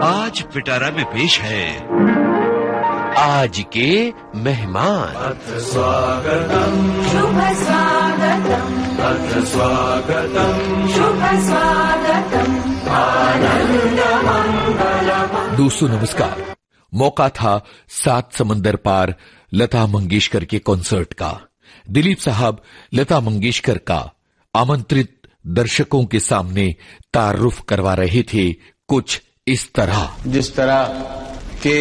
आज पिटारा में पेश है आज के मेहमान। अथ स्वागतम शुभ स्वागतम, अथ स्वागतम शुभ स्वागतम, आनंद मंगलम। दोस्तों नमस्कार। मौका था 7 समंदर पार लता मंगेशकर के कॉन्सर्ट का। दिलीप साहब लता मंगेशकर का आमंत्रित दर्शकों के सामने तारुफ करवा रहे थे कुछ इस तरह। जिस तरह के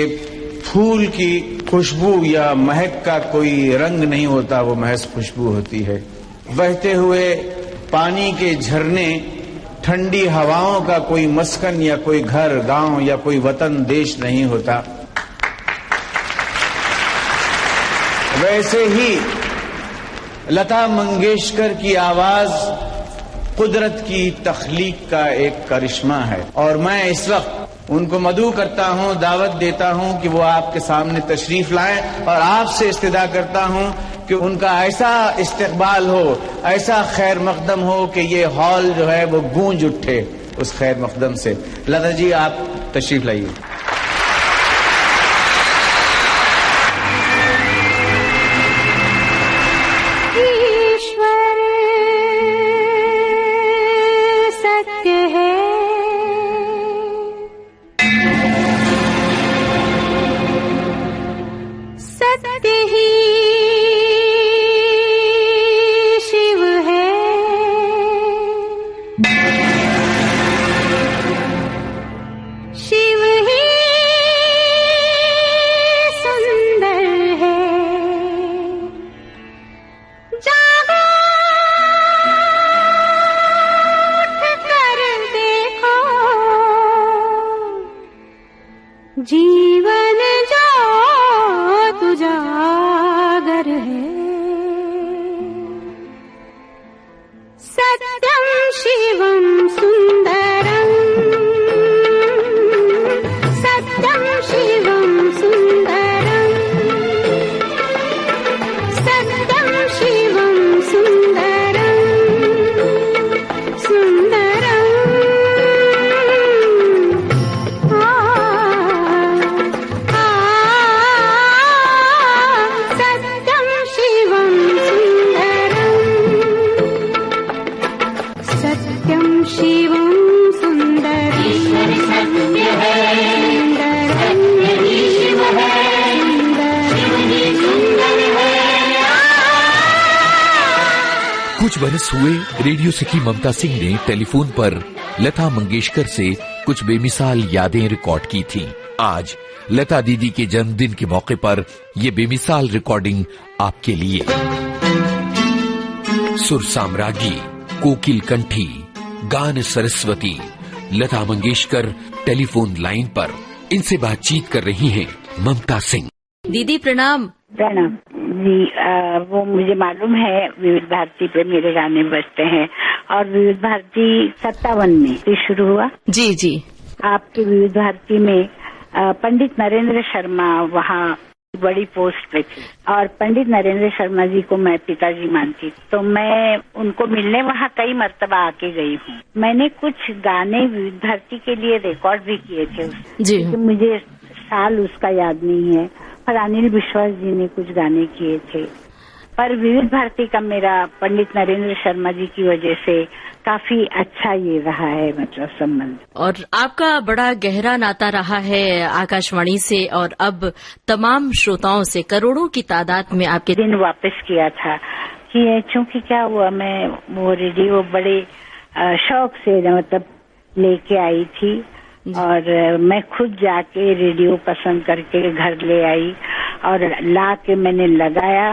फूल की खुशबू या महक का कोई रंग नहीं होता, वो महज खुशबू होती है। बहते हुए पानी के झरने, ठंडी हवाओं का कोई मस्कन या कोई घर, गांव या कोई वतन, देश नहीं होता। वैसे ही लता मंगेशकर की आवाज कुदरत की तख्लीक का एक करिश्मा है। और मैं इस वक्त उनको मदऊ करता हूं, दावत देता हूं कि वो आपके सामने तशरीफ लाएं और आपसे इस्तदा करता हूं कि उनका ऐसा इस्तकबाल हो, ऐसा खैर मकदम हो कि ये हॉल जो है वो गूंज उठे उस खैर मकदम से। लता जी आप तशरीफ लाइए। जीवन जो तुजागर है, सत्यम शिवम सुंदरम, सत्यम शिवम सुंदरम, सत्यम शिवम सुंदरम, सुंदरम। कुछ बरस हुए रेडियो सखी ममता सिंह ने टेलीफोन पर लता मंगेशकर से कुछ बेमिसाल यादें रिकॉर्ड की थीं। आज लता दीदी के जन्मदिन के मौके पर ये बेमिसाल रिकॉर्डिंग आपके लिए। सुर साम्राज्ञी, कोकिल कंठी, गान सरस्वती, लता मंगेशकर टेलीफोन लाइन पर। इनसे बातचीत कर रही हैं ममता सिंह। दीदी प्रणाम। प्रणाम जी। वो मुझे मालूम है विविध भारती पे मेरे गाने बजते हैं और विविध भारती 57 में शुरू हुआ। जी जी। आपकी विविध भारती में पंडित नरेंद्र शर्मा वहाँ बड़ी पोस्ट पे थी और पंडित नरेंद्र शर्मा जी को मैं पिताजी मानती, तो मैं उनको मिलने वहाँ कई मर्तबा आके गई हूँ। मैंने कुछ गाने विविध भारती के लिए रिकॉर्ड भी किए थे जी। मुझे साल उसका याद नहीं है, पर अनिल विश्वास जी ने कुछ गाने किए थे। पर विविध भारती का मेरा पंडित नरेंद्र शर्मा जी की वजह से काफी अच्छा ये रहा है, मतलब संबंध। और आपका बड़ा गहरा नाता रहा है आकाशवाणी से और अब तमाम श्रोताओं से, करोड़ों की तादाद में आपके दिन वापस किया था कि चूंकि क्या हुआ, मैं वो रेडियो बड़े शौक से मतलब लेके आई थी और मैं खुद जाके रेडियो पसंद करके घर ले आई और ला के मैंने लगाया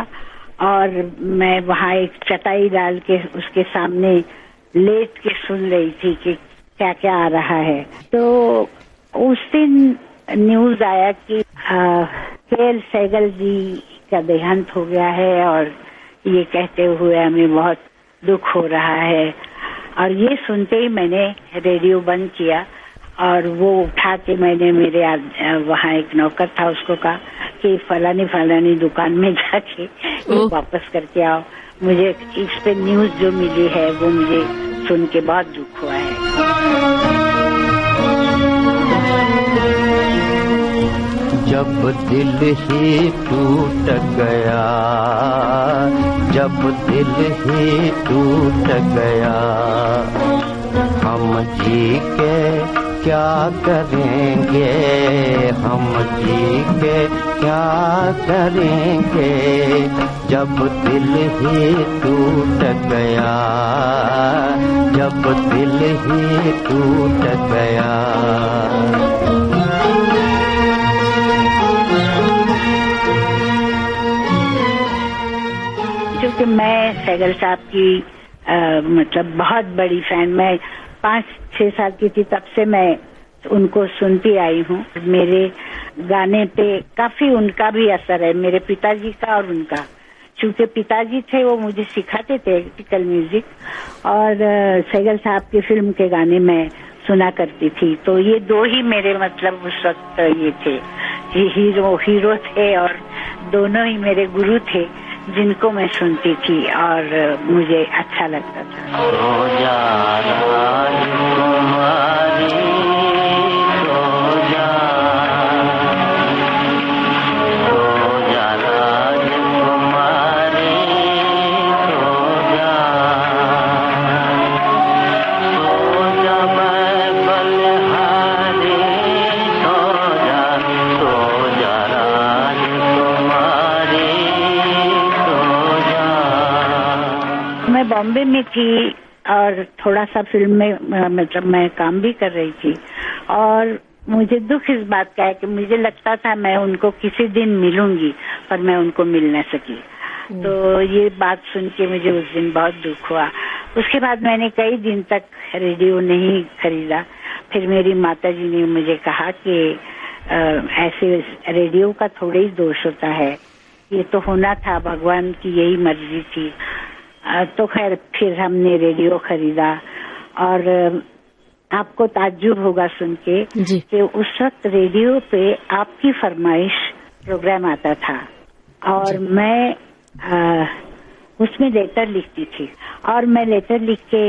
और मैं वहाँ एक चटाई डाल के उसके सामने लेट के सुन रही थी कि क्या क्या आ रहा है। तो उस दिन न्यूज आया कि के.एल. सहगल जी का देहांत हो गया है और ये कहते हुए हमें बहुत दुख हो रहा है। और ये सुनते ही मैंने रेडियो बंद किया और वो उठा के मैंने मेरे वहाँ एक नौकर था, उसको कहा कि फलानी दुकान में जाके वापस करके आओ, मुझे इस पे न्यूज जो मिली है वो मुझे सुन के बहुत दुख हुआ है। जब दिल ही टूट गया, जब दिल ही टूट गया, हम जी के क्या करेंगे, हम जी के क्या करेंगे, जब दिल ही टूट गया, जब दिल ही टूट गया। क्योंकि मैं सहगल साहब की मतलब बहुत बड़ी फैन, मैं 5-6 साल की थी तब से मैं उनको सुनती आई हूँ। मेरे गाने पे काफी उनका भी असर है, मेरे पिताजी का और उनका। चूंकि पिताजी थे वो मुझे सिखाते थे क्लासिकल म्यूजिक, और सहगल साहब की फिल्म के गाने मैं सुना करती थी। तो ये दो ही मेरे मतलब उस वक्त ये थे, हीरो थे, और दोनों ही मेरे गुरु थे जिनको मैं सुनती थी और मुझे अच्छा लगता था। बॉम्बे में थी और थोड़ा सा फिल्म में मतलब मैं काम भी कर रही थी, और मुझे दुख इस बात का है कि मुझे लगता था मैं उनको किसी दिन मिलूंगी, पर मैं उनको मिल न सकी। तो ये बात सुन के मुझे उस दिन बहुत दुख हुआ। उसके बाद मैंने कई दिन तक रेडियो नहीं खरीदा। फिर मेरी माताजी ने मुझे कहा कि ऐसे रेडियो का थोड़ा ही दोष होता है, ये तो होना था, भगवान की यही मर्जी थी। तो खैर फिर हमने रेडियो खरीदा, और आपको ताज्जुब होगा सुन के कि उस वक्त रेडियो पे आपकी फरमाइश प्रोग्राम आता था, और मैं उसमें लेटर लिखती थी, और मैं लेटर लिख के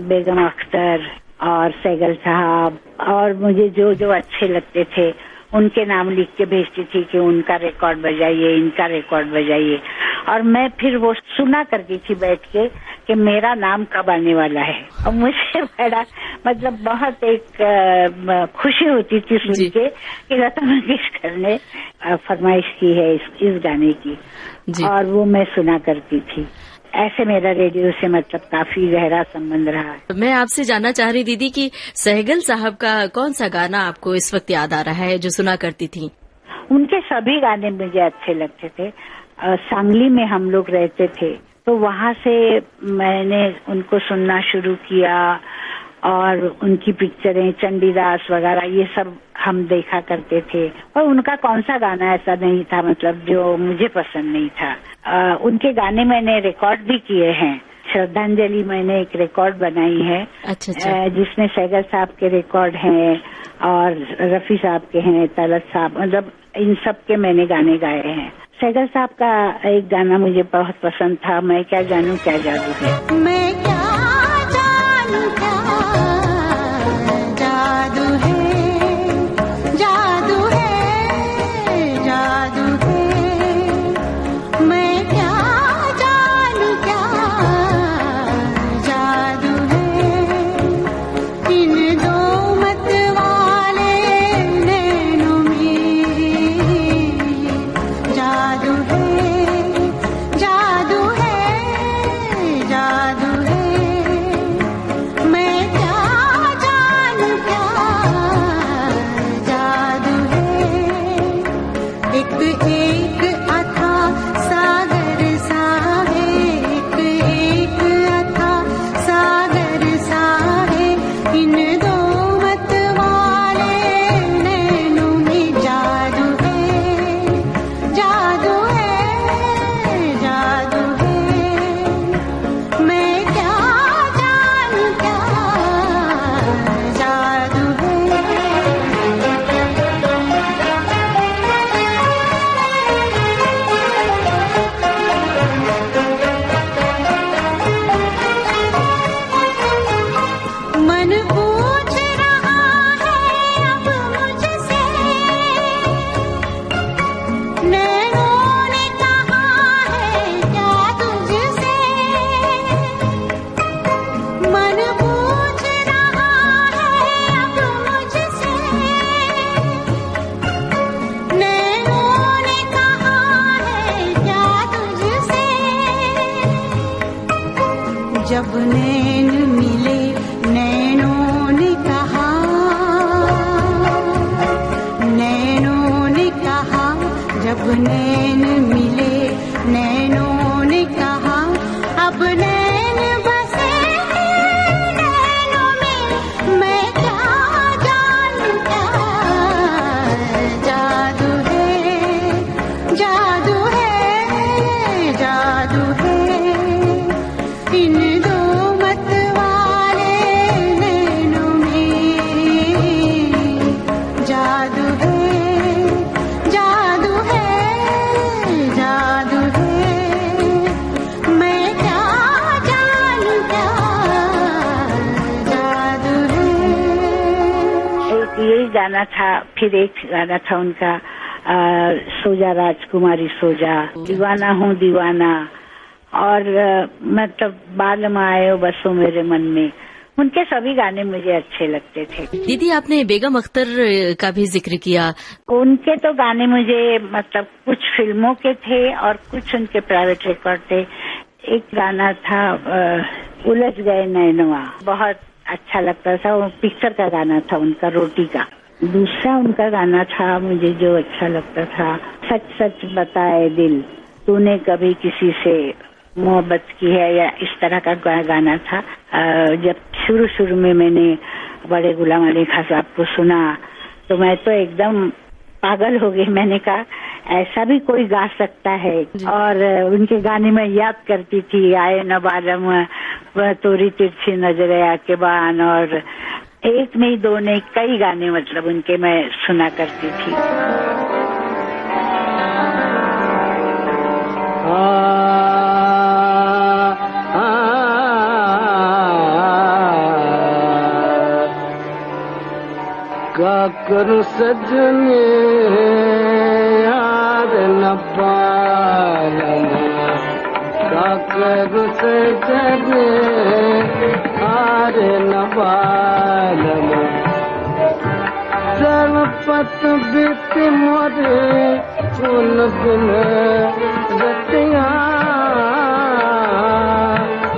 बेगम अख्तर और सहगल साहब और मुझे जो जो अच्छे लगते थे उनके नाम लिख के भेजती थी कि उनका रिकॉर्ड बजाइए, इनका रिकॉर्ड बजाइए। और मैं फिर वो सुना करती थी बैठ के कि मेरा नाम कब आने वाला है, और मुझे बड़ा मतलब बहुत एक खुशी होती थी सुन के कि लता मंगेशकर ने फरमाइश की है इस गाने की, और वो मैं सुना करती थी। ऐसे मेरा रेडियो से मतलब काफी गहरा संबंध रहा है। मैं आपसे जानना चाह रही दीदी कि सहगल साहब का कौन सा गाना आपको इस वक्त याद आ रहा है जो सुना करती थी? उनके सभी गाने मुझे अच्छे लगते थे। सांगली में हम लोग रहते थे, तो वहाँ से मैंने उनको सुनना शुरू किया, और उनकी पिक्चरें चंडीदास वगैरह ये सब हम देखा करते थे। और उनका कौन सा गाना ऐसा नहीं था मतलब जो मुझे पसंद नहीं था। उनके गाने मैंने रिकॉर्ड भी किए हैं। श्रद्धांजलि मैंने एक रिकॉर्ड बनाई है, जिसमें सहगल साहब के रिकॉर्ड हैं और रफी साहब के हैं, तलत साहब, मतलब इन सब के मैंने गाने गाए हैं। सहगल साहब का एक गाना मुझे बहुत पसंद था, मैं क्या जानूं क्या जादू है। मैं क्या जानूं क्या जादू है, जादू है, जादू है। मैं क्या जानूं क्या जादू है, इन दो मत वाले नैनों में जादू है, जादू है, जादू है। मैं क्या यही गाना था। फिर एक गाना था उनका सोजा राजकुमारी सोजा, दीवाना हूँ दीवाना, और मतलब बाल आए बसो मेरे मन में। उनके सभी गाने मुझे अच्छे लगते थे। दीदी, आपने बेगम अख्तर का भी जिक्र किया। उनके तो गाने मुझे मतलब कुछ फिल्मों के थे और कुछ उनके प्राइवेट रिकॉर्ड थे। एक गाना था उलझ गए नैनवा, बहुत अच्छा लगता था। वो पिक्चर का गाना था उनका, रोटी का। दूसरा उनका गाना था मुझे जो अच्छा लगता था, सच सच बताए दिल, तूने कभी किसी से मोहब्बत की है, या इस तरह का गाना था। जब शुरू में मैंने बड़े गुलाम अली खां साहब को सुना तो मैं तो एकदम पागल हो गई। मैंने कहा ऐसा भी कोई गा सकता है। और उनके गाने में याद करती थी, आए न बालम, वह तोरी तिरछी नजरे आके बान, और एक नहीं दो नहीं कई गाने मतलब उनके मैं सुना करती थी। का करूं सजने यार न पालम, का करूं सजने यार न पालम, सरपत बित मोरे चुन बिन रतिया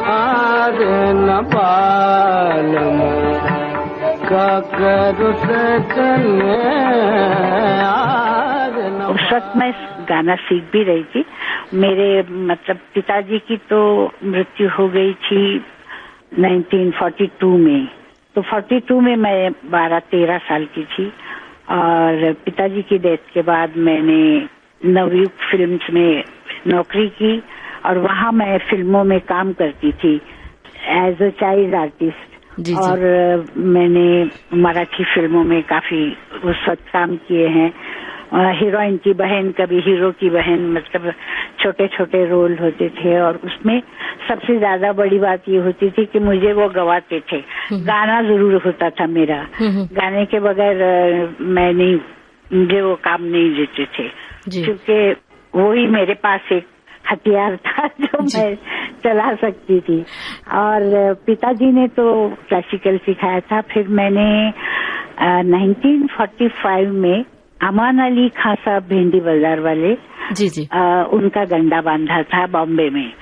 यार न पालम, उस वक्त मैं गाना सीख भी रही थी। मेरे मतलब पिताजी की तो मृत्यु हो गई थी 1942 में। तो 42 में मैं 12-13 साल की थी, और पिताजी की डेथ के बाद मैंने नवयुग फिल्म्स में नौकरी की, और वहाँ मैं फिल्मों में काम करती थी एज अ चाइल्ड आर्टिस्ट। और मैंने मराठी फिल्मों में काफी उस वक्त काम किए हैं। हीरोइन की बहन, कभी हीरो की बहन, मतलब छोटे छोटे रोल होते थे। और उसमें सबसे ज्यादा बड़ी बात ये होती थी कि मुझे वो गवाते थे, गाना जरूर होता था मेरा। गाने के बगैर मैं नहीं, मुझे वो काम नहीं देते थे, क्योंकि वो ही मेरे पास एक हथियार था जो मैं चला सकती थी। और पिताजी ने तो क्लासिकल सिखाया था। फिर मैंने 1945 में अमान अली खां साहब भिंडी बाजार वाले, उनका गंडा बांधा था बॉम्बे में।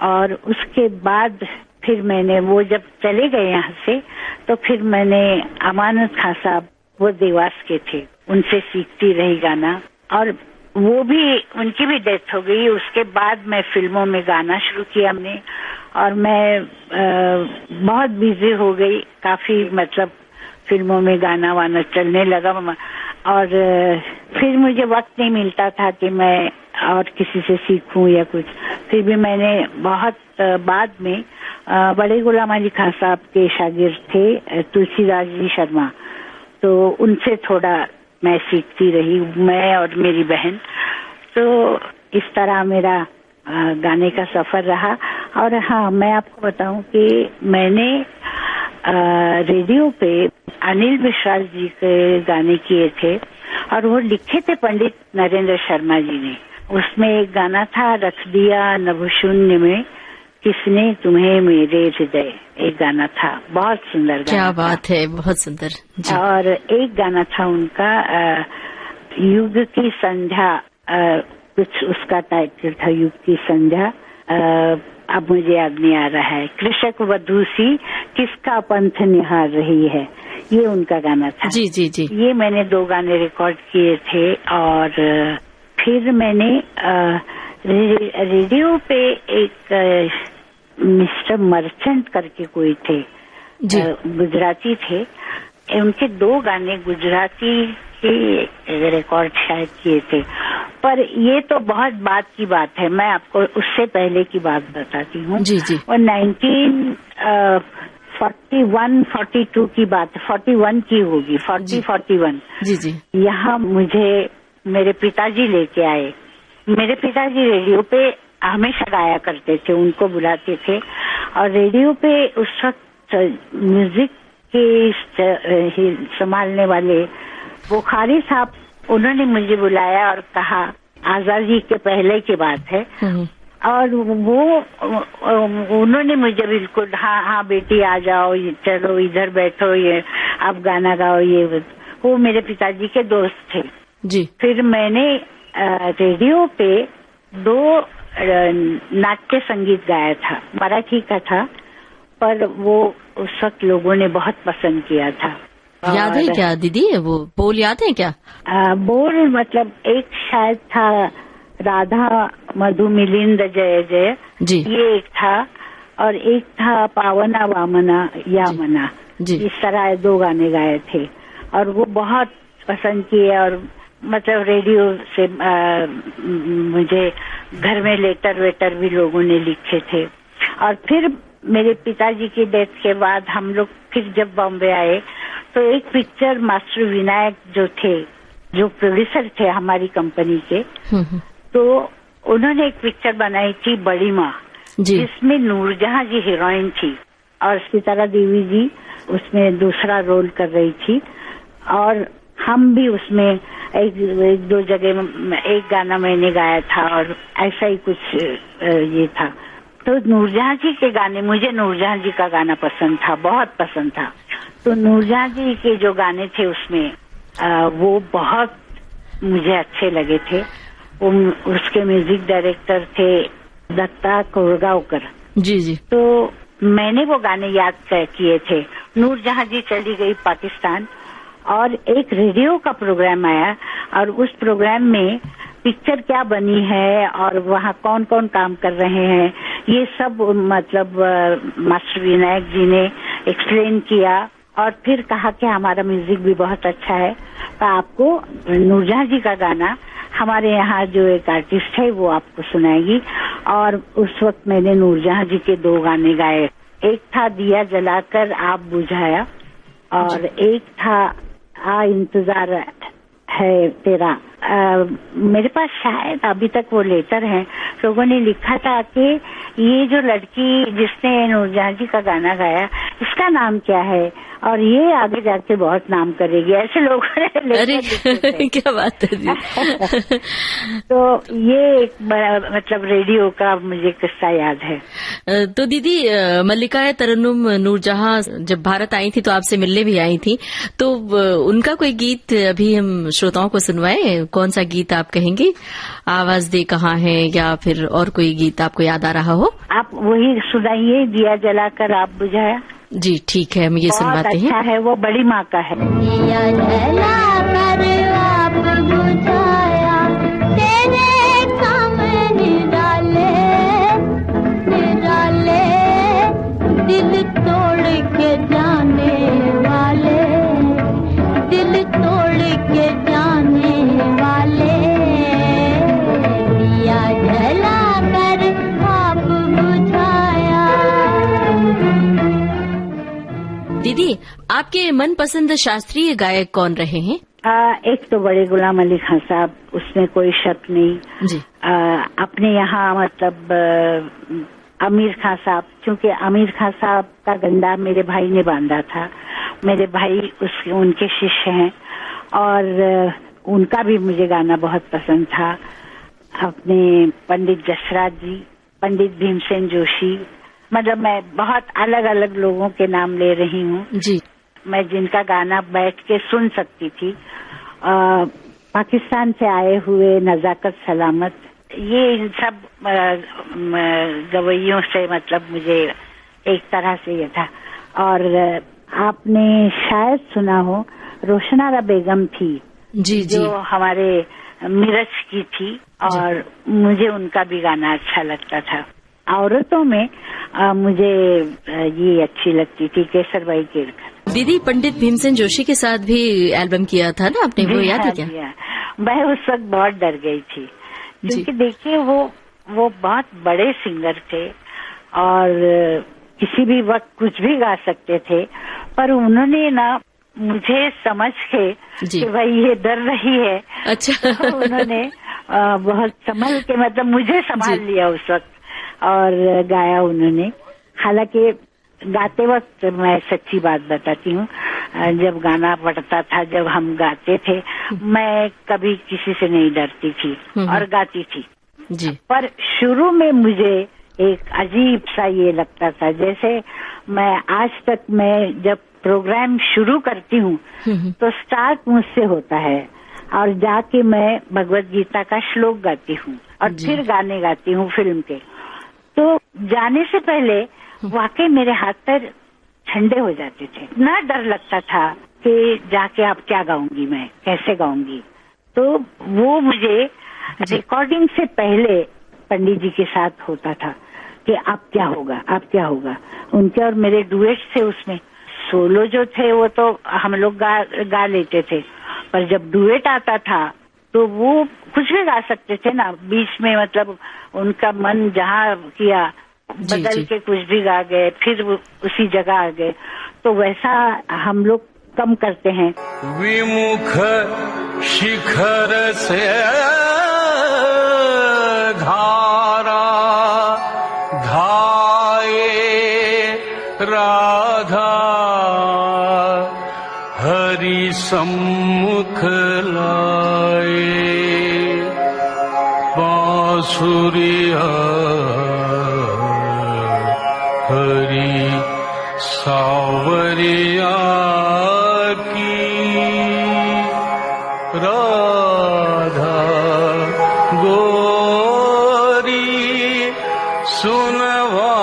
और उसके बाद फिर मैंने, वो जब चले गए यहाँ से, तो फिर मैंने अमानत खां साहब, वो देवास के थे, उनसे सीखती रही गाना। और वो भी, उनकी भी डेथ हो गई। उसके बाद मैं फिल्मों में गाना शुरू किया हमने, और मैं बहुत बिजी हो गई काफी, मतलब फिल्मों में गाना वाना चलने लगा। और फिर मुझे वक्त नहीं मिलता था कि मैं और किसी से सीखूं या कुछ। फिर भी मैंने बहुत बाद में बड़े गुलाम अली खां साहब के शागिर्द थे तुलसीदास जी शर्मा, तो उनसे थोड़ा मैं सीखती रही, मैं और मेरी बहन। तो इस तरह मेरा गाने का सफर रहा। और हाँ, मैं आपको बताऊं कि मैंने रेडियो पे अनिल विश्वास जी के गाने किए थे, और वो लिखे थे पंडित नरेंद्र शर्मा जी ने। उसमें एक गाना था, रख दिया नभ शून्य में किसने तुम्हें मेरे हृदय, एक गाना था, बहुत सुंदर गाना। क्या बात है, बहुत सुंदर जी। और एक गाना था उनका युग की संध्या, कुछ उसका टाइटल था युग की संध्या, अब मुझे याद नहीं आ रहा है। कृषक वधू सी किसका पंथ निहार रही है, ये उनका गाना था। जी जी जी। ये मैंने 2 गाने रिकॉर्ड किए थे। और फिर मैंने रेडियो पे एक मिस्टर मर्चेंट करके कोई थे, गुजराती थे, उनके 2 गाने गुजराती के रिकॉर्ड शायद किए थे। पर ये तो बहुत बात की बात है, मैं आपको उससे पहले की बात बताती हूँ। जी जी। और 1941-42 की बात, 41 की होगी, 41। जी जी। यहाँ मुझे मेरे पिताजी लेके आए। मेरे पिताजी रेडियो पे हमेशा गाया करते थे, उनको बुलाते थे। और रेडियो पे उस वक्त म्यूजिक के संभालने वाले बुखारी साहब, उन्होंने मुझे बुलाया और कहा, आजादी के पहले की बात है, और वो उन्होंने मुझे बिल्कुल हाँ बेटी आ जाओ, चलो इधर बैठो, ये आप गाना गाओ, ये वो मेरे पिताजी के दोस्त थे जी। फिर मैंने रेडियो पे 2 नाट्य संगीत गाया था, मराठी का था, पर वो उस वक्त लोगों ने बहुत पसंद किया था। याद है क्या दीदी, वो बोल याद है क्या? बोल मतलब एक शायद था राधा मधु मिलिंद जय जय जी, ये एक था, और एक था पावना वामना यामना जी। इस तरह 2 गाने गाए थे और वो बहुत पसंद किए। और मतलब रेडियो से मुझे घर में लेटर वेटर भी लोगों ने लिखे थे। और फिर मेरे पिताजी की डेथ के बाद हम लोग फिर जब बॉम्बे आए तो एक पिक्चर मास्टर विनायक जो थे, जो प्रोड्यूसर थे हमारी कंपनी के, तो उन्होंने एक पिक्चर बनाई थी बड़ी माँ, जिसमें नूरजहां जी हीरोइन थी और सितारा देवी जी उसमें दूसरा रोल कर रही थी। और हम भी उसमें एक 2 जगह एक गाना मैंने गाया था और ऐसा ही कुछ ये था। तो नूरजहां जी के गाने, मुझे नूरजहां जी का गाना पसंद था, बहुत पसंद था। तो नूरजहां जी के जो गाने थे उसमें वो बहुत मुझे अच्छे लगे थे। वो उसके म्यूजिक डायरेक्टर थे दत्ता कोरगांवकर जी जी। तो मैंने वो गाने याद किए थे। नूरजहां जी चली गई पाकिस्तान और एक रेडियो का प्रोग्राम आया और उस प्रोग्राम में पिक्चर क्या बनी है और वहाँ कौन कौन काम कर रहे हैं, ये सब मतलब मास्टर विनायक जी ने एक्सप्लेन किया। और फिर कहा कि हमारा म्यूजिक भी बहुत अच्छा है, तो आपको नूरजहां जी का गाना हमारे यहाँ जो एक आर्टिस्ट है वो आपको सुनाएगी। और उस वक्त मैंने नूरजहां जी के 2 गाने गाए। एक था दिया जलाकर आप बुझाया और एक था आ इंतजार है तेरा। मेरे पास शायद अभी तक वो लेटर है, लोगों ने लिखा था कि ये जो लड़की जिसने नूरजहां जी का गाना गाया इसका नाम क्या है और ये आगे जाके बहुत नाम करेगी, ऐसे लोगों ने अरे क्या बात है जी। तो ये एक बड़ा मतलब रेडियो का मुझे किस्सा याद है। तो दीदी मल्लिका तरन्नुम नूरजहां जब भारत आई थी तो आपसे मिलने भी आई थी, तो उनका कोई गीत अभी हम श्रोताओं को सुनवाएं? कौन सा गीत आप कहेंगे? आवाज दे कहाँ है या फिर और कोई गीत आपको याद आ रहा हो? आप वही सुनाइए, दिया जलाकर आप बुझाया। जी ठीक है, हम ये सुनवाते हैं। अच्छा है, वो बड़ी माँ का है। दिया जलाकर आप बुझाया, तेरे सामने निराले निराले दिल तोड़ के जाने वाले, दिल तोड़ के जाने वाले, दिया जलाकर आप बुझाया। दीदी आपके मनपसंद शास्त्रीय गायक कौन रहे हैं? एक तो बड़े गुलाम अली खान साहब, उसमें कोई शक नहीं जी। अपने यहाँ मतलब आमिर खान साहब, क्योंकि आमिर खान साहब का गंदा मेरे भाई ने बांधा था, मेरे भाई उनके शिष्य हैं और उनका भी मुझे गाना बहुत पसंद था। अपने पंडित जसराज जी, पंडित भीमसेन जोशी, मतलब मैं बहुत अलग अलग लोगों के नाम ले रही हूँ जी, मैं जिनका गाना बैठ के सुन सकती थी। पाकिस्तान से आए हुए नजाकत सलामत, ये इन सब गवैयों से मतलब मुझे एक तरह से ये था। और आपने शायद सुना हो रोशनारा बेगम थी जी जी, जो हमारे मिरज की थी और मुझे उनका भी गाना अच्छा लगता था। औरतों में मुझे ये अच्छी लगती थी केसरबाई केरकर। दीदी पंडित भीमसेन जोशी के साथ भी एल्बम किया था ना आपने, वो याद है क्या? मैं उस वक्त बहुत डर गई थी क्योंकि देखिए वो बहुत बड़े सिंगर थे और किसी भी वक्त कुछ भी गा सकते थे, पर उन्होंने ना मुझे समझ के कि भाई ये डर रही है, अच्छा तो उन्होंने बहुत संभल के मतलब मुझे संभाल लिया उस वक्त और गाया उन्होंने। हालांकि गाते वक्त मैं सच्ची बात बताती हूँ, जब गाना पड़ता था, जब हम गाते थे, मैं कभी किसी से नहीं डरती थी और गाती थी जी। पर शुरू में मुझे एक अजीब सा ये लगता था, जैसे मैं आज तक मैं जब प्रोग्राम शुरू करती हूँ तो स्टार्ट मुझसे होता है और जाके मैं भगवत गीता का श्लोक गाती हूँ और फिर गाने गाती हूँ फिल्म के। तो जाने से पहले वाकई मेरे हाथ पैर ठंडे हो जाते थे, इतना डर लगता था कि जाके अब क्या गाऊंगी, मैं कैसे गाऊंगी। तो वो मुझे रिकॉर्डिंग से पहले पंडित जी के साथ होता था कि अब क्या होगा, अब क्या होगा। उनके और मेरे डुएट्स थे, उसमें सोलो जो थे वो तो हम लोग गा लेते थे, पर जब डुएट आता था तो वो कुछ भी गा सकते थे ना, बीच में मतलब उनका मन जहाँ किया बदल के कुछ भी गा गए, फिर उसी जगह आ गए। तो वैसा हम लोग कम करते हैं। विमुख शिखर से धारा धाये राधा हरि सम्मुख लाए बांसुरिया हरि सावरिया की राधा गोरी सुनवा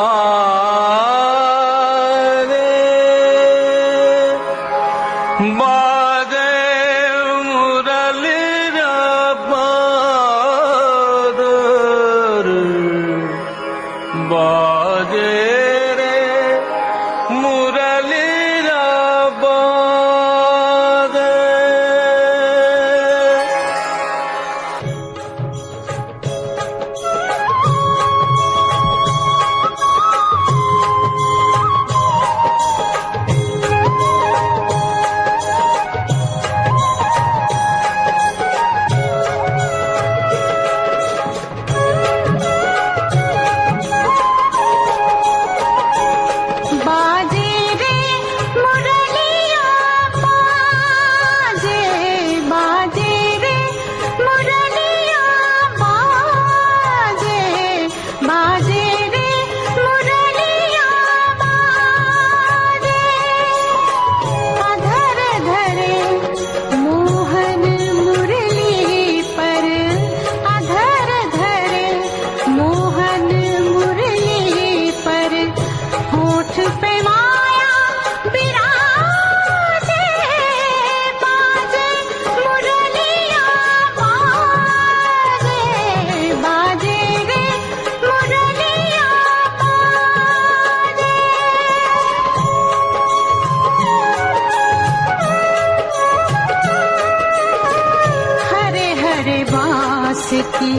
बाजे मुरली बादर बाजे रे मुरली बादर। बाजे रे मुरलिया बाजे, बाजे रे मुरलिया बाजे, बाजे रे मुरलिया बाजे। अधर धरे मोहन मुरली पर, अधर धरे मोहन मुरली पर, होठ पे माया विराजे, बाजे मुरलिया बाजे, बाजे रे मुरलिया बाजे। हरे हरे बांस की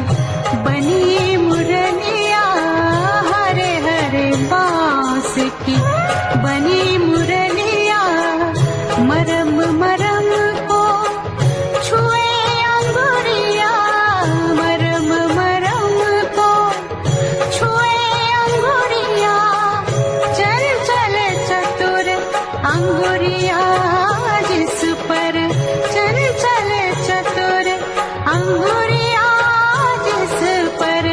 बनी मुरलिया, हरे हरे बांस की बनी मुरलिया, मरम मरम को छुए अंगुरिया, मरम मरम को छुए अंगुरिया, चंचल चतुर अंगुरिया जिस पर, चंचल चतुर अंगुरिया जिस पर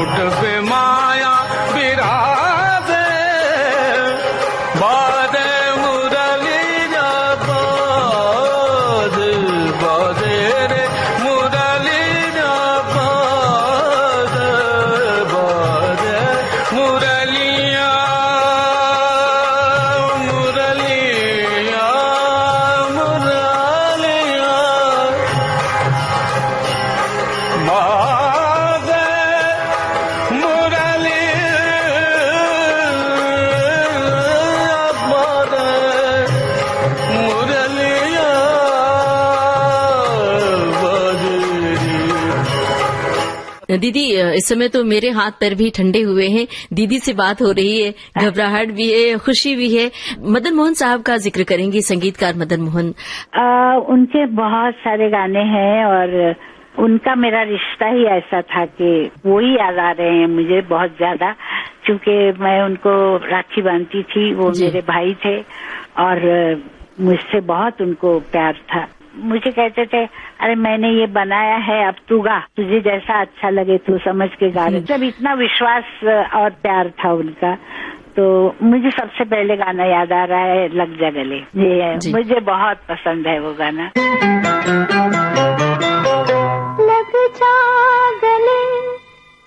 होठ पे माया बिराजे बाजे मुरली बाजे बाजे रे मुरली बाजे बाजे मुरलिया मुरलिया मुरलिया बाजे मुरली बाजे मुरलिया बाजे। दीदी इस समय तो मेरे हाथ पैर भी ठंडे हुए हैं। दीदी से बात हो रही है, घबराहट भी है, खुशी भी है। मदन मोहन साहब का जिक्र करेंगी, संगीतकार मदन मोहन। उनके बहुत सारे गाने हैं और उनका मेरा रिश्ता ही ऐसा था कि वो ही याद आ रहे हैं मुझे बहुत ज्यादा, क्योंकि मैं उनको राखी बांधती थी, वो मेरे भाई थे और मुझसे बहुत उनको प्यार था। मुझे कहते थे अरे मैंने ये बनाया है, अब तू गा, तुझे जैसा अच्छा लगे तू समझ के गा। जब इतना विश्वास और प्यार था उनका, तो मुझे सबसे पहले गाना याद आ रहा है लग जा गले। ये मुझे बहुत पसंद है वो गाना। लग जा गले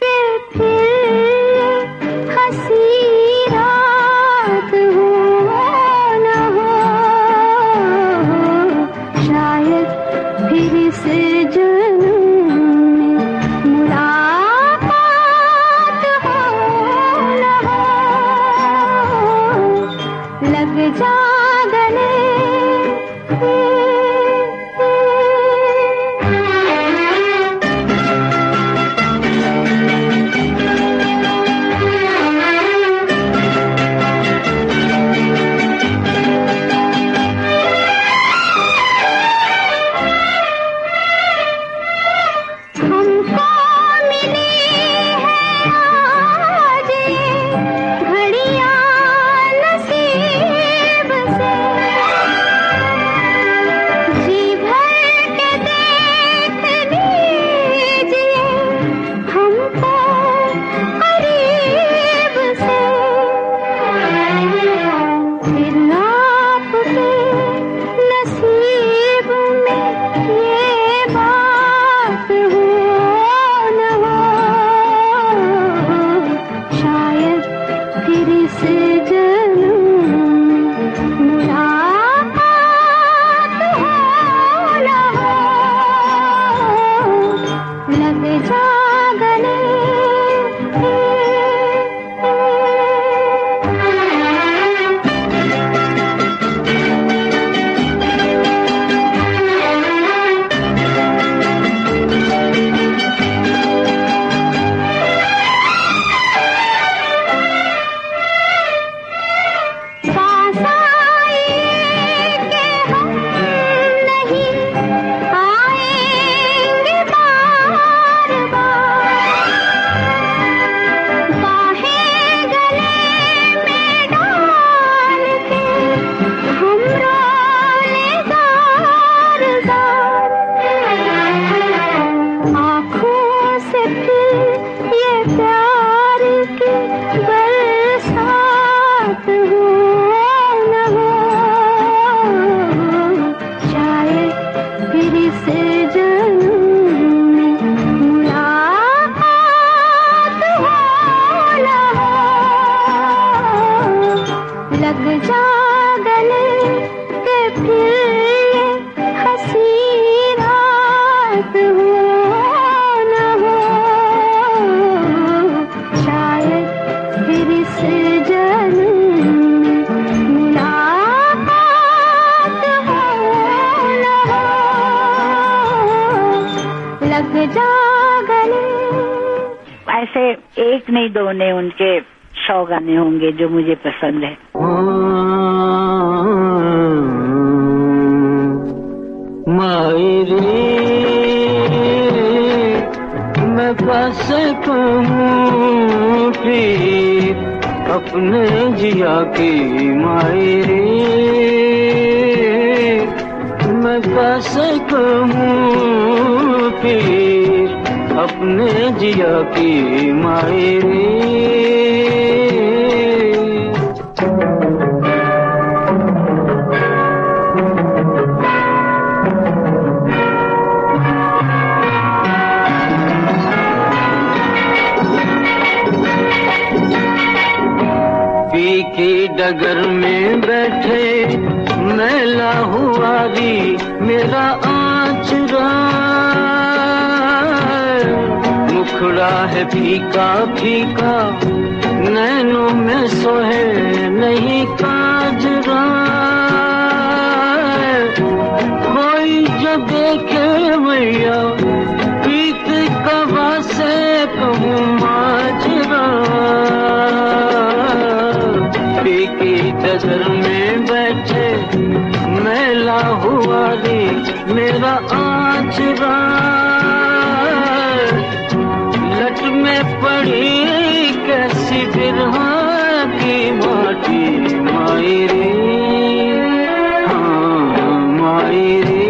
के फिर हंसी रात हो न हो, शायद फिर से जन्म में मुलाकात हो न हो। लग जा गले ऐसे एक नहीं दो ने उनके 100 गाने होंगे जो मुझे पसंद है। मायरे मैं बस कहूँ फिर अपने जिया की मायरे मैं बस कहूँ फिर अपने जिया की मायरे। की डगर में बैठे मैला हुआ री मेरा आचरा, मुखड़ा है फीका फीका नैनों में सोहे नहीं काजरा। कोई जो देखे मैया पीत कवा से कहूँ माजरा। की डगर में बैठे मैला हुआ रे मेरा आचरा, लट में पड़ी कैसी बिरहा की माटी मायरे। हाँ मायरे,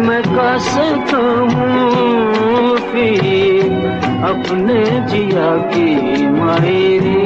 मैं कैसे कहूँ फिर अपने जिया की मायरे।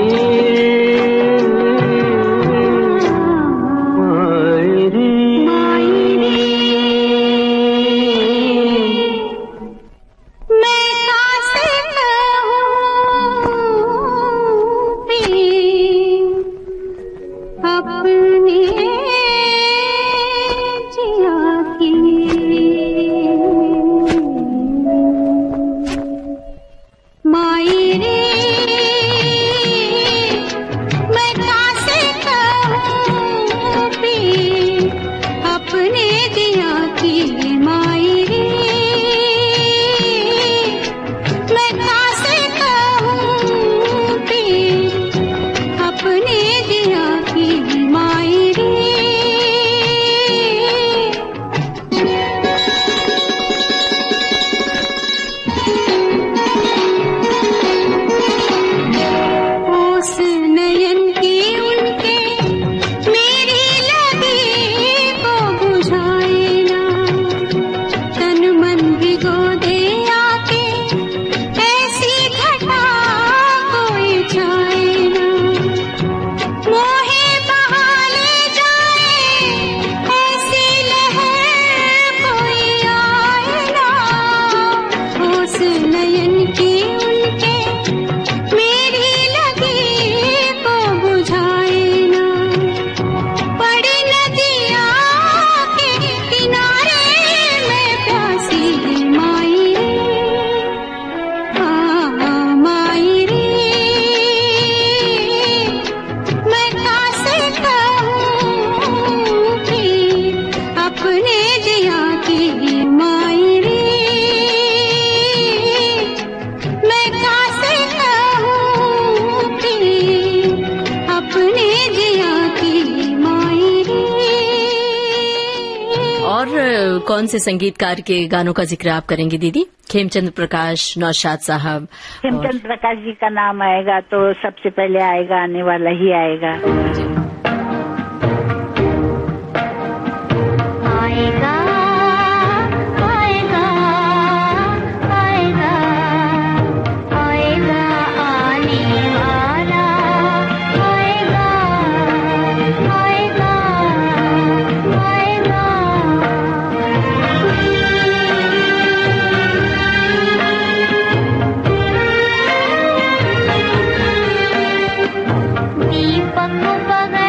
कौन से संगीतकार के गानों का जिक्र आप करेंगी दीदी? खेमचंद प्रकाश, नौशाद साहब। खेमचंद प्रकाश जी का नाम आएगा तो सबसे पहले आएगा, आने वाला ही आएगा। आएगा आएगा आएगा आएगा आने वाला आएगा आएगा आएगा। दीपक बगल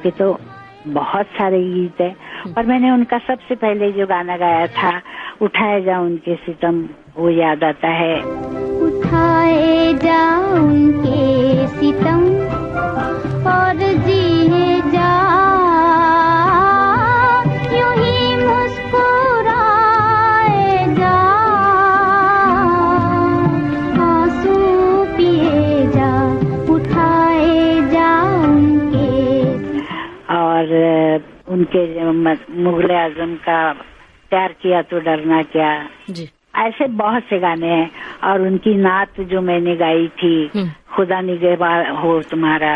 के तो बहुत सारे गीत है, पर मैंने उनका सबसे पहले जो गाना गाया था, उठाए जा उनके सितम, वो याद आता है। उठाए जा उनके सितम और जिए जा यूं ही मुस्कुराए जा, आंसू पिए जा, उठाए जा उनके। और उनके मुगल आजम का प्यार किया तो डरना क्या, जी। ऐसे बहुत से गाने हैं। और उनकी नात जो मैंने गाई थी, खुदा निगहबान हो तुम्हारा।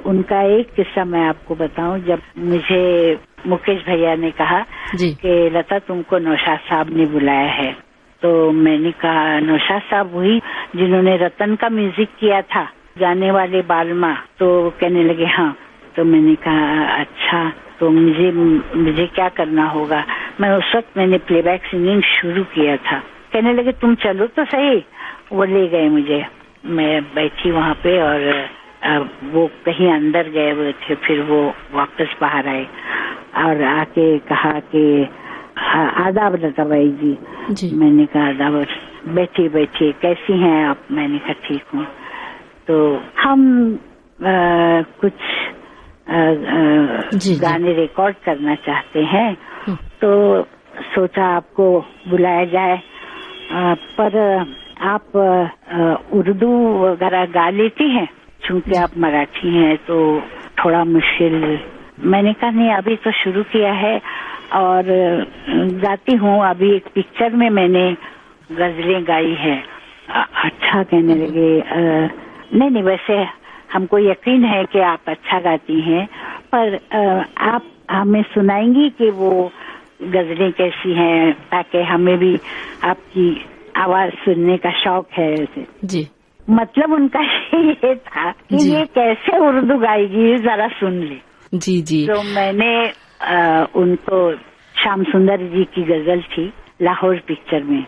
उनका एक किस्सा मैं आपको बताऊं। जब मुझे मुकेश भैया ने कहा कि लता तुमको नौशाद साहब ने बुलाया है, तो मैंने कहा नौशाद साहब वही जिन्होंने रतन का म्यूजिक किया था, गाने वाले बालमा। तो कहने लगे हाँ। तो मैंने कहा अच्छा, तो मुझे क्या करना होगा। मैं उस वक्त मैंने प्लेबैक सिंगिंग शुरू किया था। कहने लगे तुम चलो तो सही। वो ले गए मुझे, मैं बैठी वहाँ पे और वो कहीं अंदर गए हुए थे, फिर वो वापस बाहर आए और आके कहा कि आदाब लता बाई जी। मैंने कहा आदाब, बैठिए बैठिए, कैसी हैं आप। मैंने कहा ठीक हूँ। तो हम कुछ गाने रिकॉर्ड करना चाहते हैं, तो सोचा आपको बुलाया जाए, पर आप उर्दू वगैरह गा लेती हैं, चूंकि आप मराठी हैं तो थोड़ा मुश्किल। मैंने कहा नहीं, अभी तो शुरू किया है और गाती हूँ। अभी एक पिक्चर में मैंने गजलें गाई है। अच्छा, कहने लगे नहीं वैसे हमको यकीन है कि आप अच्छा गाती हैं, पर आप हमें सुनाएंगी कि वो गजलें कैसी हैं, ताकि हमें भी आपकी आवाज सुनने का शौक है। जी। मतलब उनका ये था कि ये कैसे उर्दू गाएगी, जरा सुन ले। जी जी। तो मैंने उनको श्याम सुंदर जी की गजल थी लाहौर पिक्चर में,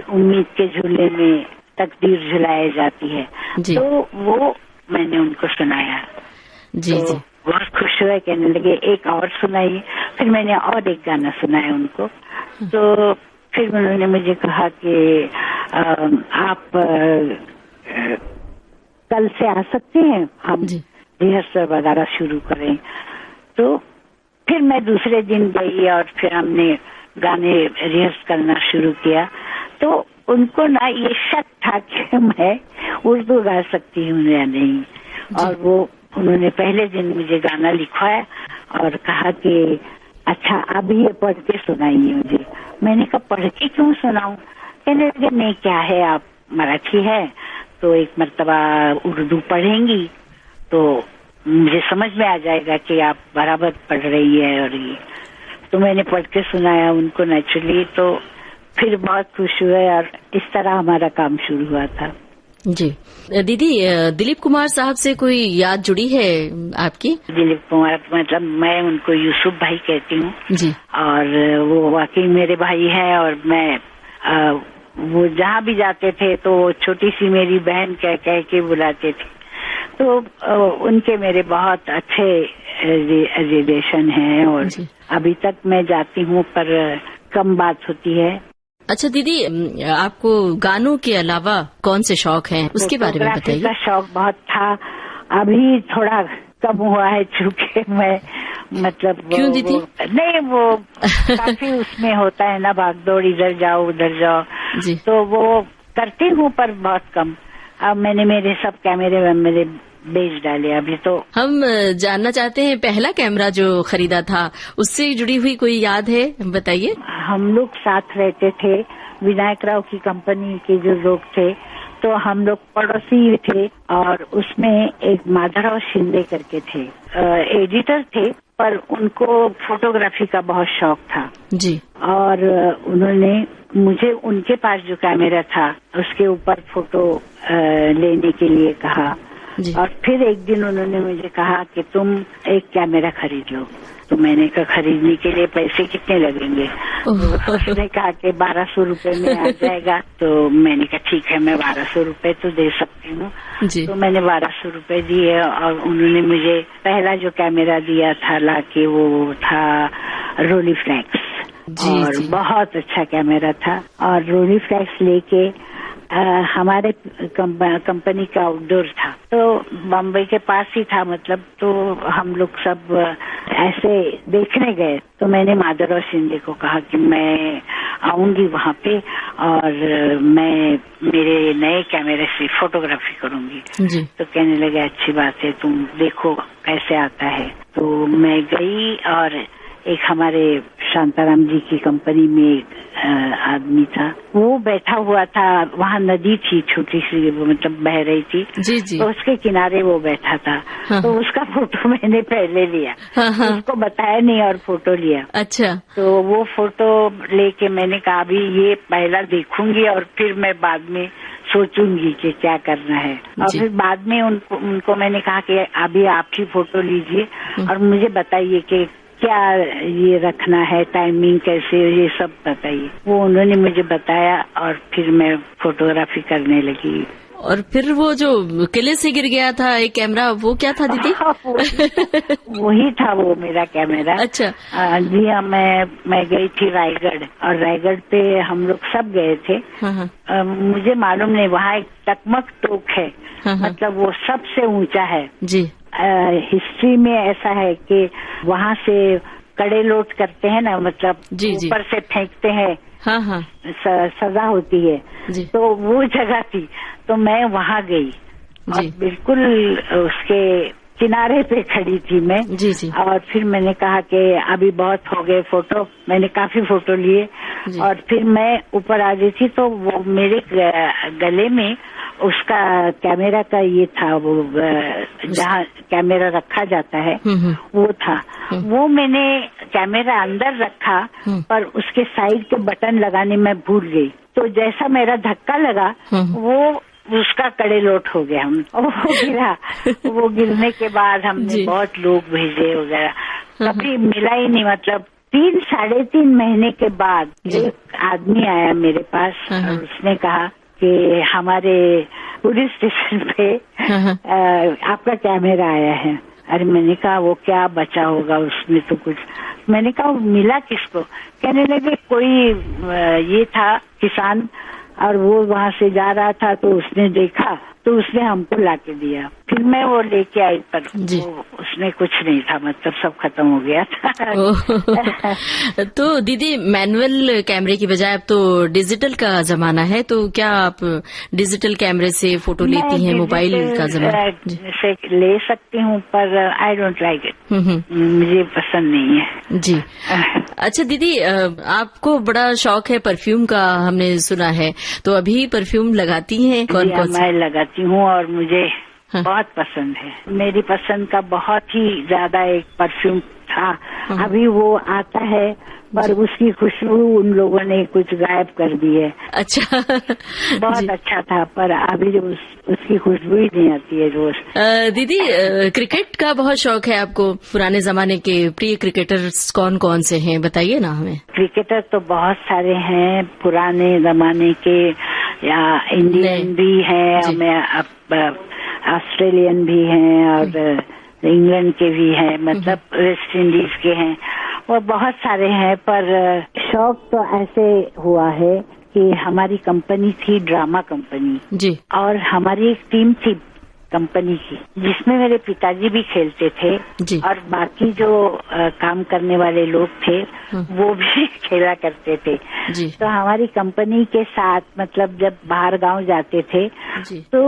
उम्मीद के झूले में तकदीर झुलाई जाती है, तो वो मैंने उनको सुनाया। जी तो जी। बहुत खुश हुए, कहने लगे एक और सुनाइए। फिर मैंने और एक गाना सुनाया उनको। तो फिर उन्होंने मुझे कहा कि आप कल से आ सकते हैं, हम रिहर्सल वगैरह शुरू करें। तो फिर मैं दूसरे दिन गई और फिर हमने गाने रिहर्स करना शुरू किया। तो उनको ना ये शक था कि मैं उर्दू गा सकती हूँ या नहीं, और वो उन्होंने पहले दिन मुझे गाना लिखवाया और कहा कि अच्छा अभी ये पढ़ के सुनाइए मुझे। मैंने कहा पढ़ के क्यों सुनाऊं। कहने लगे नहीं, क्या है आप मराठी है तो एक मर्तबा उर्दू पढ़ेंगी तो मुझे समझ में आ जाएगा कि आप बराबर पढ़ रही है। और ये तो मैंने पढ़ के सुनाया उनको नेचुरली, तो फिर बहुत खुश हुए और इस तरह हमारा काम शुरू हुआ था। जी। दीदी, दिलीप कुमार साहब से कोई याद जुड़ी है आपकी? दिलीप कुमार मतलब मैं उनको यूसुफ भाई कहती हूँ जी, और वो वाकई मेरे भाई हैं। और मैं वो जहाँ भी जाते थे तो छोटी सी मेरी बहन कह कह के बुलाते थे। तो उनके मेरे बहुत अच्छे रिलेशन हैं और अभी तक मैं जाती हूँ पर कम बात होती है। अच्छा दीदी, आपको गानों के अलावा कौन से शौक हैं उसके बारे में बताइए। का शौक बहुत था, अभी थोड़ा कम हुआ है, चूंकि मैं मतलब क्यों दीदी? नहीं, वो काफी उसमें होता है ना, भागदौड़, इधर जाओ उधर जाओ जी। तो वो करती हूँ पर बहुत कम। अब मैंने मेरे सब कैमरे मेरे बेच डाले अभी तो। हम जानना चाहते हैं पहला कैमरा जो खरीदा था उससे जुड़ी हुई कोई याद है, बताइए। हम लोग साथ रहते थे, विनायक राव की कंपनी के जो लोग थे, तो हम लोग पड़ोसी थे और उसमें एक माधवराव शिंदे करके थे, एडिटर थे, पर उनको फोटोग्राफी का बहुत शौक था जी। और उन्होंने मुझे उनके पास जो कैमरा था उसके ऊपर फोटो लेने के लिए कहा जी। और फिर एक दिन उन्होंने मुझे कहा कि तुम एक कैमरा खरीद लो। तो मैंने कहा खरीदने के लिए पैसे कितने लगेंगे? उसने कहा कि 1200 रुपए में आ जाएगा। तो मैंने कहा ठीक है, मैं 1200 रुपए तो दे सकती हूँ। तो मैंने 1200 रुपए दिए और उन्होंने मुझे पहला जो कैमरा दिया था लाके वो था रोलीफ्लेक्स और बहुत अच्छा कैमरा था। और रोलीफ्लेक्स लेके हमारे कंपनी का आउटडोर था, तो बम्बई के पास ही था मतलब, तो हम लोग सब ऐसे देखने गए। तो मैंने माधवराव शिंदे को कहा कि मैं आऊंगी वहाँ पे और मैं मेरे नए कैमरे से फोटोग्राफी करूंगी जी। तो कहने लगे अच्छी बात है, तुम देखो कैसे आता है। तो मैं गई और एक हमारे शांताराम जी की कंपनी में एक आदमी था, वो बैठा हुआ था, वहाँ नदी थी छोटी सी, मतलब बह रही थी जी जी। तो उसके किनारे वो बैठा था। हाँ। तो उसका फोटो मैंने पहले लिया। हाँ। उसको बताया नहीं और फोटो लिया। अच्छा। तो वो फोटो लेके मैंने कहा अभी ये पहला देखूंगी और फिर मैं बाद में सोचूंगी कि क्या करना है। और फिर बाद में उनको मैंने कहा कि अभी आप ही फोटो लीजिए और मुझे बताइए कि क्या ये रखना है, टाइमिंग कैसे, ये सब बताइए। वो उन्होंने मुझे बताया और फिर मैं फोटोग्राफी करने लगी। और फिर वो जो किले से गिर गया था एक कैमरा, वो क्या था दीदी? वही था वो मेरा कैमरा। अच्छा। जी हाँ, मैं गई थी रायगढ़ और रायगढ़ पे हम लोग सब गए थे। हाँ। मुझे मालूम नहीं, वहाँ एक टकमक तोक है। हाँ। मतलब वो सबसे ऊंचा है जी। हिस्ट्री में ऐसा है कि वहाँ से कड़े लोट करते हैं ना, मतलब ऊपर से फेंकते हैं। हाँ। सजा होती है जी। तो वो जगह थी, तो मैं वहाँ गई और बिल्कुल उसके किनारे पे खड़ी थी मैं। जी जी। और फिर मैंने कहा कि अभी बहुत हो गए फोटो, मैंने काफी फोटो लिए और फिर मैं ऊपर आ गई थी। तो वो मेरे गले में उसका कैमरा का ये था, वो जहाँ कैमरा रखा जाता है वो था। वो मैंने कैमरा अंदर रखा पर उसके साइड के बटन लगाने में भूल गई। तो जैसा मेरा धक्का लगा वो उसका कड़े लोट हो गया, हम वो गिरा। वो गिरने के बाद हमने बहुत लोग भेजे वगैरह, कभी मिला ही नहीं। मतलब 3-3.5 महीने के बाद एक आदमी आया मेरे पास और उसने कहा कि हमारे पुलिस स्टेशन पे आपका कैमरा आया है। अरे मैंने कहा वो क्या बचा होगा उसमें तो कुछ। मैंने कहा मिला किसको? कहने लगे कोई ये था किसान और वो वहाँ से जा रहा था तो उसने देखा तो उसने हमको लाके दिया। फिर मैं वो लेके आई पर वो उसमें कुछ नहीं था, मतलब सब खत्म हो गया था। तो दीदी मैनुअल कैमरे की बजाय अब तो डिजिटल का जमाना है, तो क्या आप डिजिटल कैमरे से फोटो लेती हैं? मोबाइल का जमाना से ले सकती हूँ पर आई डोंट लाइक इट, मुझे पसंद नहीं है जी। अच्छा दीदी, आपको बड़ा शौक है परफ्यूम का, हमने सुना है, तो अभी परफ्यूम लगाती हैं? कौन कौन सा? मैं लगाती हूँ और मुझे बहुत पसंद है। मेरी पसंद का बहुत ही ज्यादा एक परफ्यूम था, अभी वो आता है पर उसकी खुशबू उन लोगों ने कुछ गायब कर दी है। अच्छा। बहुत अच्छा था पर अभी उसकी खुशबू ही नहीं आती है रोज। दीदी क्रिकेट का बहुत शौक है आपको, पुराने जमाने के प्रिय क्रिकेटर्स कौन कौन से हैं, बताइए ना हमें। क्रिकेटर तो बहुत सारे हैं पुराने जमाने के, या इंडियन भी है, मैं ऑस्ट्रेलियन भी हैं और इंग्लैंड के भी हैं, मतलब वेस्ट इंडीज के हैं, और बहुत सारे हैं। पर शौक तो ऐसे हुआ है कि हमारी कंपनी थी ड्रामा कंपनी जी, और हमारी एक टीम थी कंपनी की, जिसमें मेरे पिताजी भी खेलते थे जी। और बाकी जो काम करने वाले लोग थे वो भी खेला करते थे जी। तो हमारी कंपनी के साथ मतलब जब बाहर गांव जाते थे जी। तो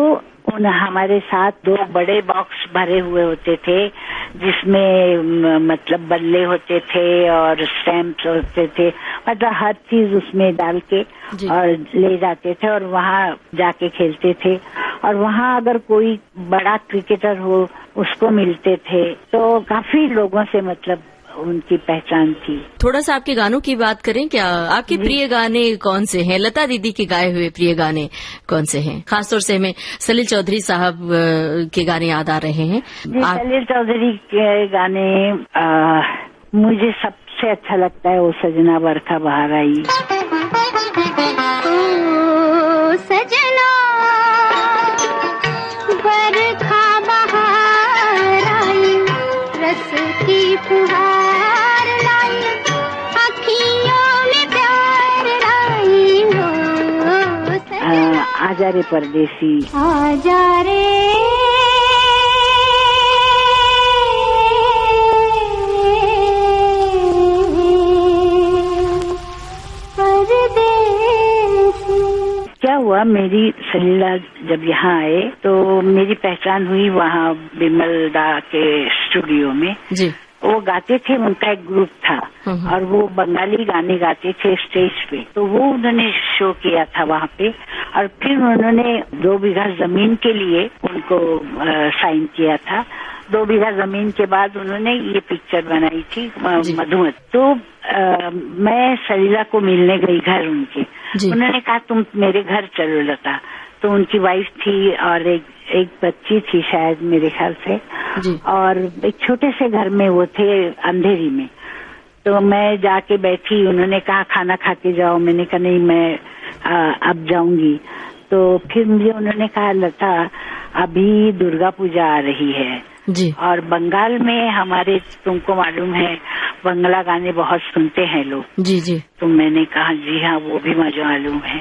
हमारे साथ 2 बड़े बॉक्स भरे हुए होते थे जिसमें मतलब बल्ले होते थे और स्टैम्प्स होते थे, मतलब हर चीज उसमें डाल के और ले जाते थे और वहाँ जाके खेलते थे। और वहाँ अगर कोई बड़ा क्रिकेटर हो उसको मिलते थे तो काफी लोगों से मतलब उनकी पहचान थी। थोड़ा सा आपके गानों की बात करें क्या? आपके प्रिय गाने कौन से हैं? लता दीदी के गाए हुए प्रिय गाने कौन से हैं? खासतौर से हमें सलील चौधरी साहब के गाने याद आ रहे हैं। सलील चौधरी के गाने मुझे सबसे अच्छा लगता है वो सजना बरखा बहार आई। ओ सजना बरखा बहार आई, रस की फुहार लाई, अखियों में प्यार लाई हो सजना। आजा रे परदेसी, आजा रे क्या हुआ, मेरी सलीला जब यहाँ आए तो मेरी पहचान हुई वहाँ बिमल दा के स्टूडियो में जी। वो गाते थे, उनका एक ग्रुप था और वो बंगाली गाने गाते थे स्टेज पे, तो वो उन्होंने शो किया था वहाँ पे और फिर उन्होंने 2 बीघा जमीन के लिए उनको साइन किया था। 2 बीघा जमीन के बाद उन्होंने ये पिक्चर बनाई थी मधुमत। तो मैं सलीला को मिलने गई घर उनके, उन्होंने कहा तुम मेरे घर चलो लता। तो उनकी वाइफ थी और एक बच्ची थी शायद मेरे ख्याल से जी। और एक छोटे से घर में वो थे अंधेरी में। तो मैं जाके बैठी, उन्होंने कहा खाना खा के जाओ, मैंने कहा नहीं मैं अब जाऊंगी। तो फिर मुझे उन्होंने कहा लता अभी दुर्गा पूजा आ रही है जी। और बंगाल में हमारे, तुमको मालूम है बंगला गाने बहुत सुनते हैं लोग जी जी। तो मैंने कहा जी हाँ वो भी मुझे मालूम है।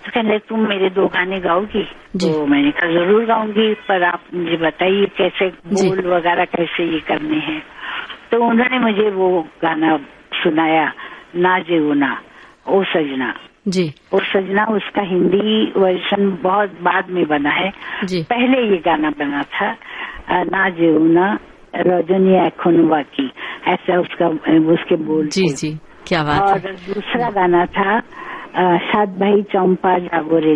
तो कहने तुम मेरे 2 गाने गाओगी? तो मैंने कहा जरूर गाऊंगी, पर आप मुझे बताइए कैसे बोल वगैरह कैसे ये करने हैं। तो उन्होंने मुझे वो गाना सुनाया, ना जेऊना ओ सजना जी। ओ सजना, उसका हिंदी वर्जन बहुत बाद में बना है जी। पहले ये गाना बना था ना जेऊना रजनी एखोनुवा की, ऐसा उसके बोल जी जी। क्या बात और है। दूसरा गाना था सात भाई चंपा जागो रे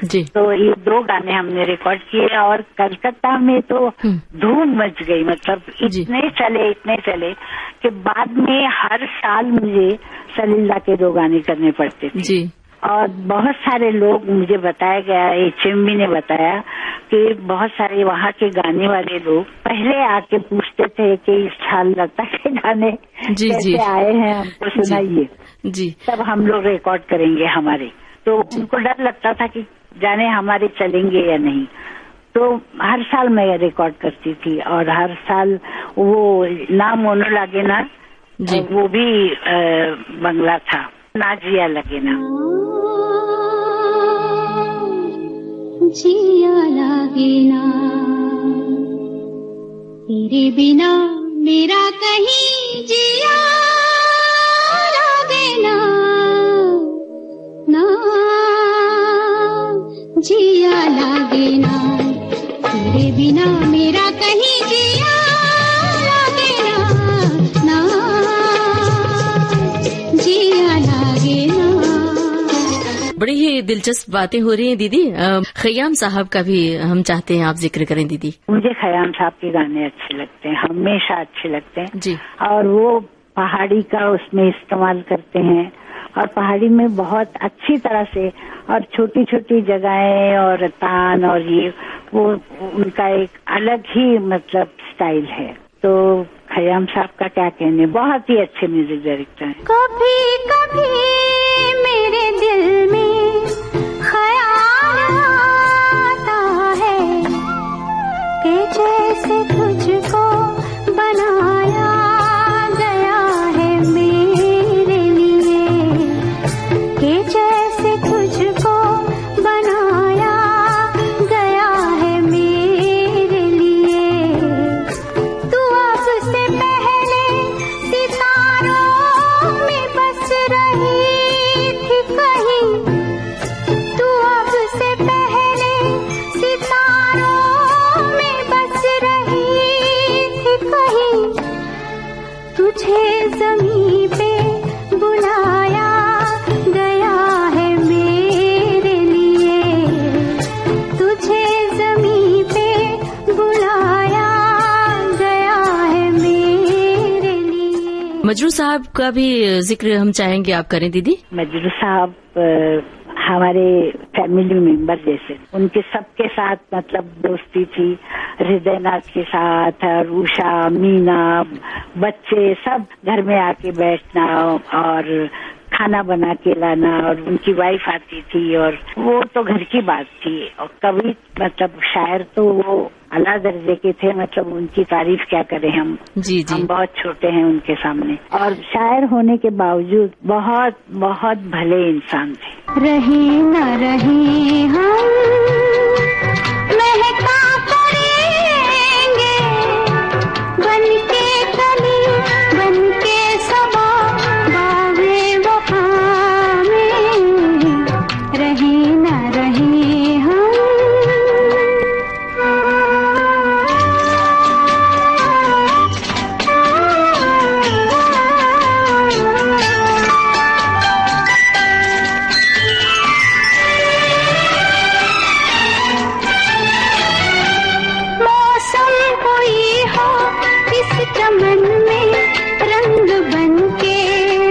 जी। तो ये 2 गाने हमने रिकॉर्ड किए और कलकत्ता में तो धूम मच गई, मतलब इतने चले कि बाद में हर साल मुझे सलीला के 2 गाने करने पड़ते थे जी। और बहुत सारे लोग, मुझे बताया गया, HMV ने बताया कि बहुत सारे वहाँ के गाने वाले लोग पहले आके पूछते थे कि इस साल लता के गाने कैसे आए हैं, हमको सुनाइए जी। तब हम लोग रिकॉर्ड करेंगे हमारे। तो उनको डर लगता था कि जाने हमारे चलेंगे या नहीं। तो हर साल मैं रिकॉर्ड करती थी और हर साल वो ना मोनो लागे ना वो भी बंगला था, ना जिया लगे ना। जिया लागे ना तेरे बिना मेरा कहीं जिया लागे ना, ना जिया लागे ना तेरे बिना मेरा कहीं जिया लागे ना, ना जिया लागे ना। बड़ी ही दिलचस्प बातें हो रही हैं दीदी। खयाम साहब का भी हम चाहते हैं आप जिक्र करें दीदी। मुझे खयाम साहब के गाने अच्छे लगते हैं, हमेशा अच्छे लगते हैं जी। और वो पहाड़ी का उसमें इस्तेमाल करते हैं और पहाड़ी में बहुत अच्छी तरह से, और छोटी छोटी जगहें और तान और ये वो उनका एक अलग ही मतलब स्टाइल है। तो खयाम साहब का क्या कहने, बहुत ही अच्छे म्यूजिक डायरेक्टर हैं। कभी कभी मेरे दिल में ख्याल आता है कि जैसे तुझको बनाया गया है मेरे लिए, कि जैसे तुझको बनाया गया है मेरे ज़मीं पे बुलाया गया है मेरे लिए, तुझे ज़मीं पे बुलाया गया है मेरे लिए। मजरू साहब का भी जिक्र हम चाहेंगे आप करें दीदी। मजरू साहब हमारे फैमिली मेंबर जैसे, उनके सबके साथ मतलब दोस्ती थी। हृदयनाथ के साथ और उषा, मीना, बच्चे सब घर में आके बैठना और खाना बना के लाना, और उनकी वाइफ आती थी और वो तो घर की बात थी। और कवि मतलब शायर तो वो आला दर्जे के थे, मतलब उनकी तारीफ क्या करें हम। जी जी। हम बहुत छोटे हैं उनके सामने, और शायर होने के बावजूद बहुत बहुत भले इंसान थे। रहे न रहे हम महका करेंगे, बनके कली बनके सबा बागे वफा में, रहे न रहे हम। चमन में रंग बनके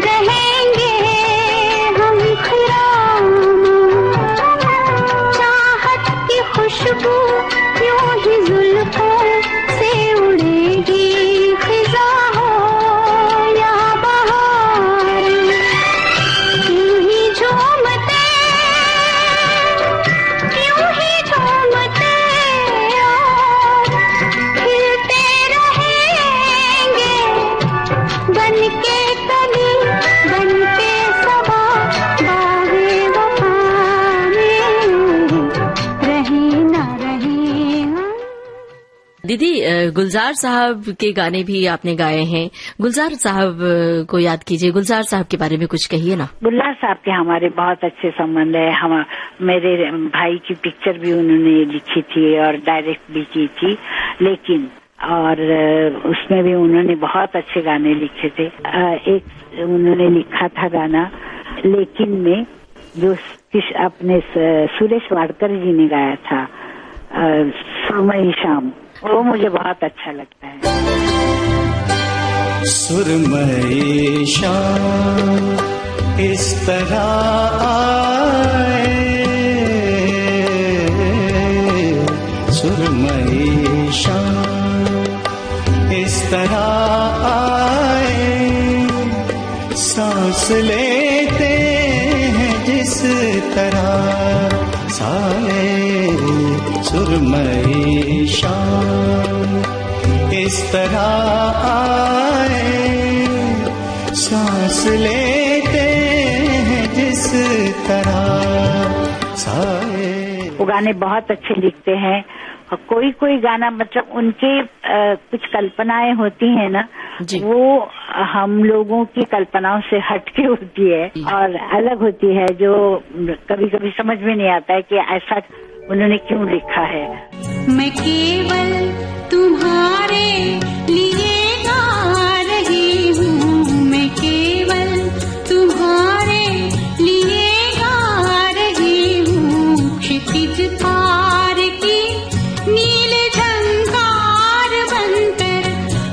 रहेंगे हम खिरामा, चाहत की खुशबू यूं ही जुल्फों से उड़ेगी, खिजा हो या बहार, यूं ही झूमते और खिलते बनके कली बनके सबा बागे वफा में, रहे न रहे हम। दीदी गुलजार साहब के गाने भी आपने गाए हैं, गुलजार साहब को याद कीजिए, गुलजार साहब के बारे में कुछ कहिए ना। गुलजार साहब के हमारे बहुत अच्छे संबंध है। हम मेरे भाई की पिक्चर भी उन्होंने लिखी थी और डायरेक्ट भी की थी, लेकिन और उसमें भी उन्होंने बहुत अच्छे गाने लिखे थे। एक उन्होंने लिखा था गाना लेकिन में, जो अपने सुरेश वाडकर जी ने गाया था, सुरमई शाम, वो मुझे बहुत अच्छा लगता है। सुरमई शाम इस तरह आए, सुरमई शाम इस तरह आए, सांस लेते हैं जिस तरह साए, सुरमई शाम इस तरह आए, सांस लेते हैं जिस तरह साए। वो गाने बहुत अच्छे लिखते हैं, और कोई कोई गाना मतलब उनके कुछ कल्पनाएं होती हैं ना, वो हम लोगों की कल्पनाओं से हटके होती है और अलग होती है, जो कभी कभी समझ में नहीं आता है कि ऐसा उन्होंने क्यों लिखा है। मैं केवल तुम्हारे लिए गा रही हूँ, मैं केवल तुम्हारे लिए गा रही हूँ, क्षितिज पार की नील झंकार बनकर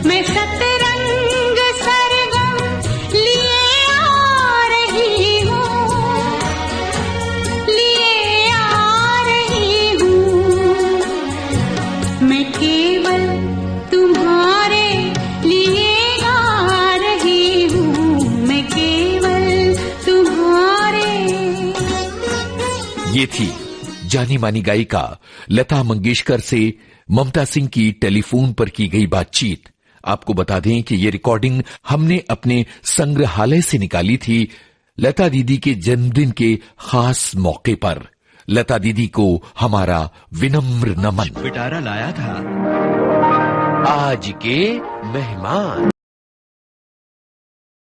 मैं सतरंग सरगम लिए आ रही हूँ, लिए आ रही हूँ, मैं केवल तुम्हारे लिए गा रही हूँ, मैं केवल तुम्हारे। ये थी जानी मानी गायिका लता मंगेशकर से ममता सिंह की टेलीफोन पर की गई बातचीत। आपको बता दें कि ये रिकॉर्डिंग हमने अपने संग्रहालय से निकाली थी लता दीदी के जन्मदिन के खास मौके पर। लता दीदी को हमारा विनम्र नमन। पिटारा लाया था आज के मेहमान।